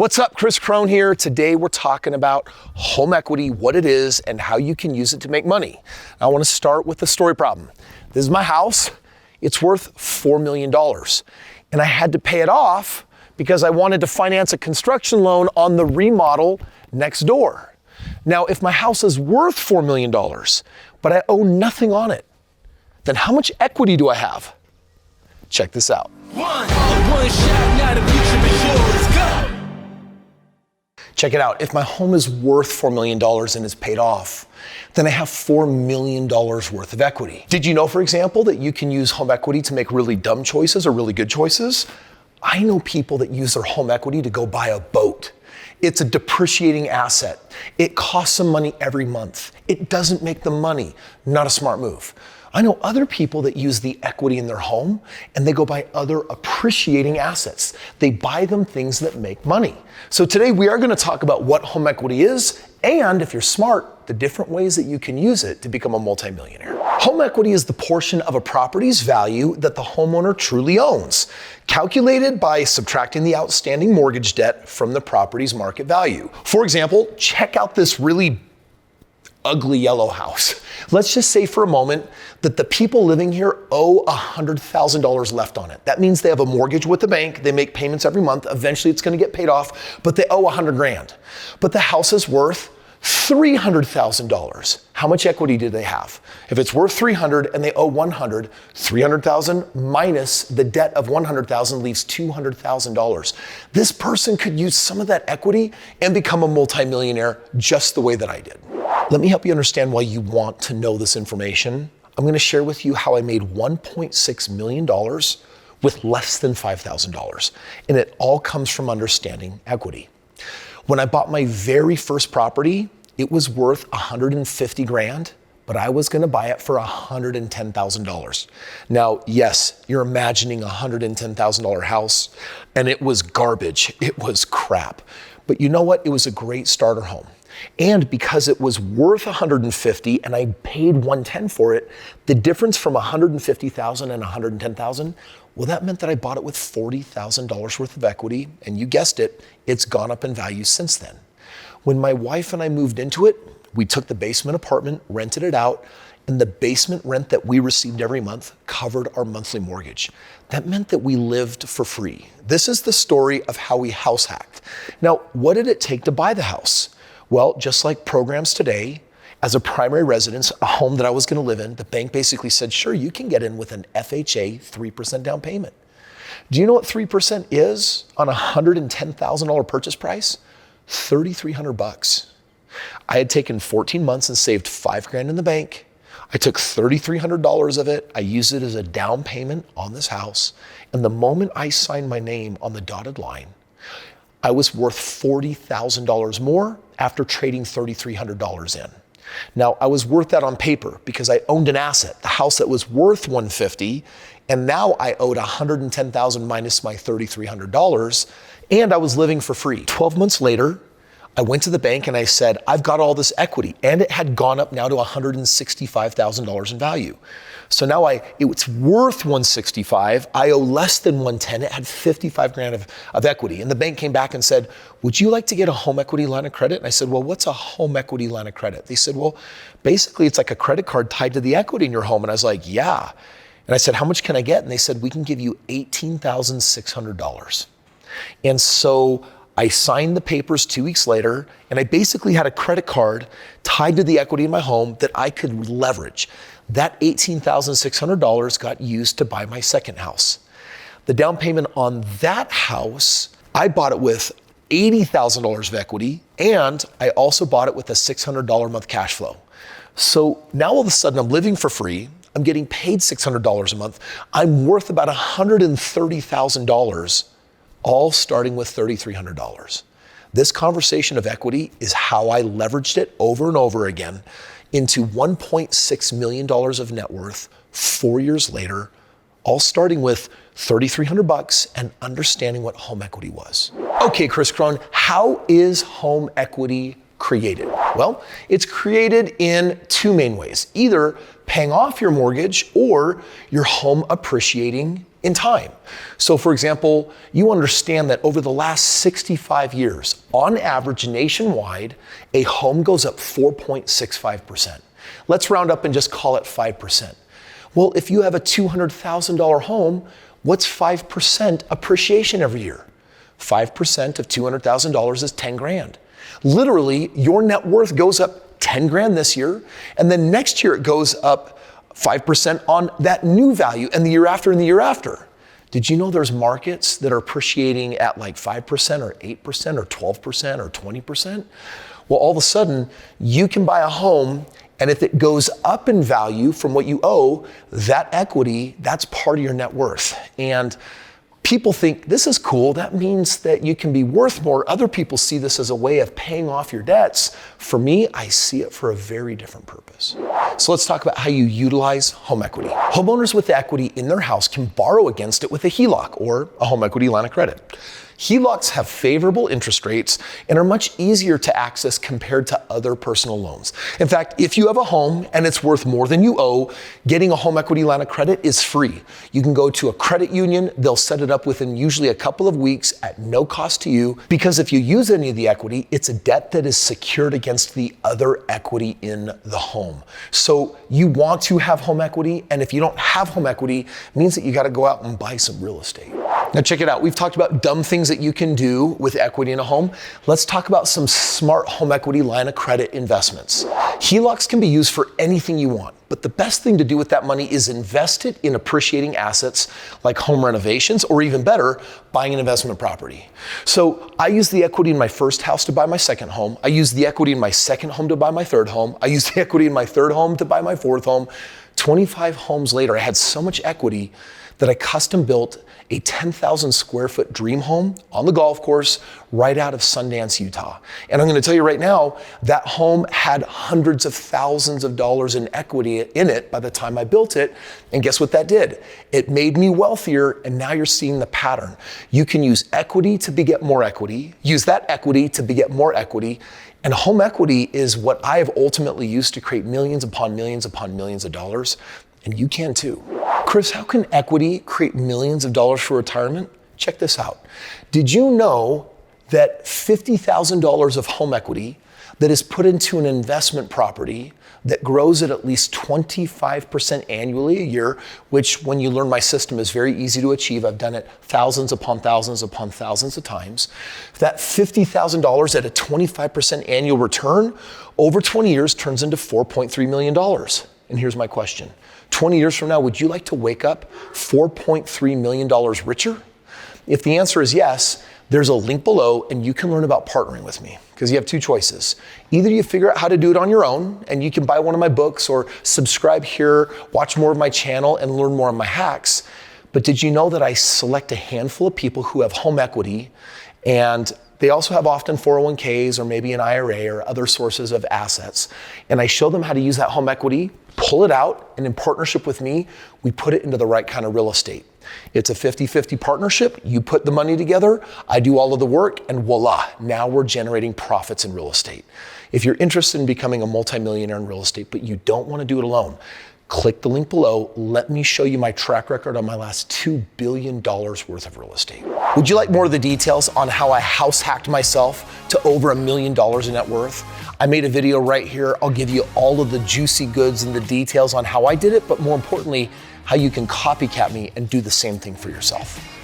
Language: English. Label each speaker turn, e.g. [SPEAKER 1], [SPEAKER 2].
[SPEAKER 1] What's up, Kris Krohn here. Today we're talking about home equity, what it is, and how you can use it to make money. I want to start with the story problem. This is my house. It's worth $4 million. And I had to pay it off because I wanted to finance a construction loan on the remodel next door. Now, if my house is worth $4 million, but I owe nothing on it, then how much equity do I have? Check this out.
[SPEAKER 2] One shot, now the future is yours. Go!
[SPEAKER 1] Check it out. If my home is worth $4 million and is paid off, then I have $4 million worth of equity. Did you know, for example, that you can use home equity to make really dumb choices or really good choices? I know people that use their home equity to go buy a boat. It's a depreciating asset. It costs them money every month. It doesn't make them money. Not a smart move. I know other people that use the equity in their home and they go buy other appreciating assets. They buy them things that make money. So today we are going to talk about what home equity is and, if you're smart, the different ways that you can use it to become a multimillionaire. Home equity is the portion of a property's value that the homeowner truly owns, calculated by subtracting the outstanding mortgage debt from the property's market value. For example, check out this really ugly yellow house. Let's just say for a moment that the people living here owe $100,000 left on it. That means they have a mortgage with the bank, they make payments every month, eventually it's gonna get paid off, but they owe $100 grand. But the house is worth $300,000. How much equity do they have? If it's worth 300 and they owe 100, 300,000 minus the debt of 100,000 leaves $200,000. This person could use some of that equity and become a multimillionaire just the way that I did. Let me help you understand why you want to know this information. I'm going to share with you how I made $1.6 million with less than $5,000. And it all comes from understanding equity. When I bought my very first property, it was worth 150 grand, but I was going to buy it for $110,000. Now, yes, you're imagining a $110,000 house, and it was garbage. It was crap. But you know what? It was a great starter home. And because it was worth 150 and I paid 110 for it, the difference from 150,000 and 110,000, well, that meant that I bought it with $40,000 worth of equity. And you guessed it, it's gone up in value since then. When my wife and I moved into it, we took the basement apartment, rented it out, and the basement rent that we received every month covered our monthly mortgage. That meant that we lived for free. This is the story of how we house hacked. Now, what did it take to buy the house? Well, just like programs today, as a primary residence, a home that I was going to live in, the bank basically said, sure, you can get in with an FHA 3% down payment. Do you know what 3% is on a $110,000 purchase price? $3,300. I had taken 14 months and saved $5 grand in the bank. I took $3,300 of it. I used it as a down payment on this house. And the moment I signed my name on the dotted line, I was worth $40,000 more after trading $3,300 in. Now, I was worth that on paper because I owned an asset, the house that was worth $150, and now I owed $110,000 minus my $3,300, and I was living for free. 12 months later, I went to the bank and I said, I've got all this equity, and it had gone up now to $165,000 in value. So now it's worth 165. I owe less than 110. It had 55 grand of equity. And the bank came back and said, would you like to get a home equity line of credit? And I said, well, what's a home equity line of credit? They said, well, basically it's like a credit card tied to the equity in your home. And I was like, yeah. And I said, how much can I get? And they said, we can give you $18,600. And so I signed the papers 2 weeks later, and I basically had a credit card tied to the equity in my home that I could leverage. That $18,600 got used to buy my second house. The down payment on that house, I bought it with $80,000 of equity, and I also bought it with a $600 a month cash flow. So now all of a sudden I'm living for free. I'm getting paid $600 a month. I'm worth about $130,000, all starting with $3,300. This conversation of equity is how I leveraged it over and over again into $1.6 million of net worth 4 years later, all starting with $3,300 and understanding what home equity was. Okay, Kris Krohn, how is home equity created? Well, it's created in two main ways, either paying off your mortgage or your home appreciating in time. So for example, you understand that over the last 65 years, on average nationwide, a home goes up 4.65%. Let's round up and just call it 5%. Well, if you have a $200,000 home, what's 5% appreciation every year? 5% of $200,000 is 10 grand. Literally, your net worth goes up 10 grand this year, and then next year it goes up 5% on that new value, and the year after and the year after. Did you know there's markets that are appreciating at like 5% or 8% or 12% or 20%? Well, all of a sudden, you can buy a home, and if it goes up in value from what you owe, that equity, that's part of your net worth. And people think this is cool. That means that you can be worth more. Other people see this as a way of paying off your debts. For me, I see it for a very different purpose. So let's talk about how you utilize home equity. Homeowners with equity in their house can borrow against it with a HELOC, or a home equity line of credit. HELOCs have favorable interest rates and are much easier to access compared to other personal loans. In fact, if you have a home and it's worth more than you owe, getting a home equity line of credit is free. You can go to a credit union, they'll set it up within usually a couple of weeks at no cost to you, because if you use any of the equity, it's a debt that is secured against the other equity in the home. So you want to have home equity, and if you don't have home equity, it means that you got to go out and buy some real estate. Now check it out. We've talked about dumb things that you can do with equity in a home. Let's talk about some smart home equity line of credit investments. HELOCs can be used for anything you want, but the best thing to do with that money is invest it in appreciating assets like home renovations, or even better, buying an investment property. So I used the equity in my first house to buy my second home. I used the equity in my second home to buy my third home. I used the equity in my third home to buy my fourth home. 25 homes later, I had so much equity that I custom built a 10,000 square foot dream home on the golf course right out of Sundance, Utah. And I'm gonna tell you right now, that home had hundreds of thousands of dollars in equity in it by the time I built it. And guess what that did? It made me wealthier, and now you're seeing the pattern. You can use equity to beget more equity, use that equity to beget more equity, and home equity is what I have ultimately used to create millions upon millions upon millions of dollars, and you can too. Kris, how can equity create millions of dollars for retirement? Check this out. Did you know that $50,000 of home equity that is put into an investment property that grows at least 25% annually a year, which when you learn my system is very easy to achieve. I've done it thousands upon thousands upon thousands of times. That $50,000 at a 25% annual return over 20 years turns into $4.3 million. And here's my question. 20 years from now, would you like to wake up $4.3 million richer? If the answer is yes, there's a link below and you can learn about partnering with me, because you have two choices. Either you figure out how to do it on your own and you can buy one of my books, or subscribe here, watch more of my channel and learn more of my hacks. But did you know that I select a handful of people who have home equity, and they also have often 401ks or maybe an IRA or other sources of assets, and I show them how to use that home equity, pull it out, and in partnership with me, we put it into the right kind of real estate. It's a 50-50 partnership. You put the money together, I do all of the work, and voila, now we're generating profits in real estate. If you're interested in becoming a multimillionaire in real estate, but you don't want to do it alone, click the link below. Let me show you my track record on my last $2 billion worth of real estate. Would you like more of the details on how I house hacked myself to over $1 million in net worth? I made a video right here. I'll give you all of the juicy goods and the details on how I did it, but more importantly, how you can copycat me and do the same thing for yourself.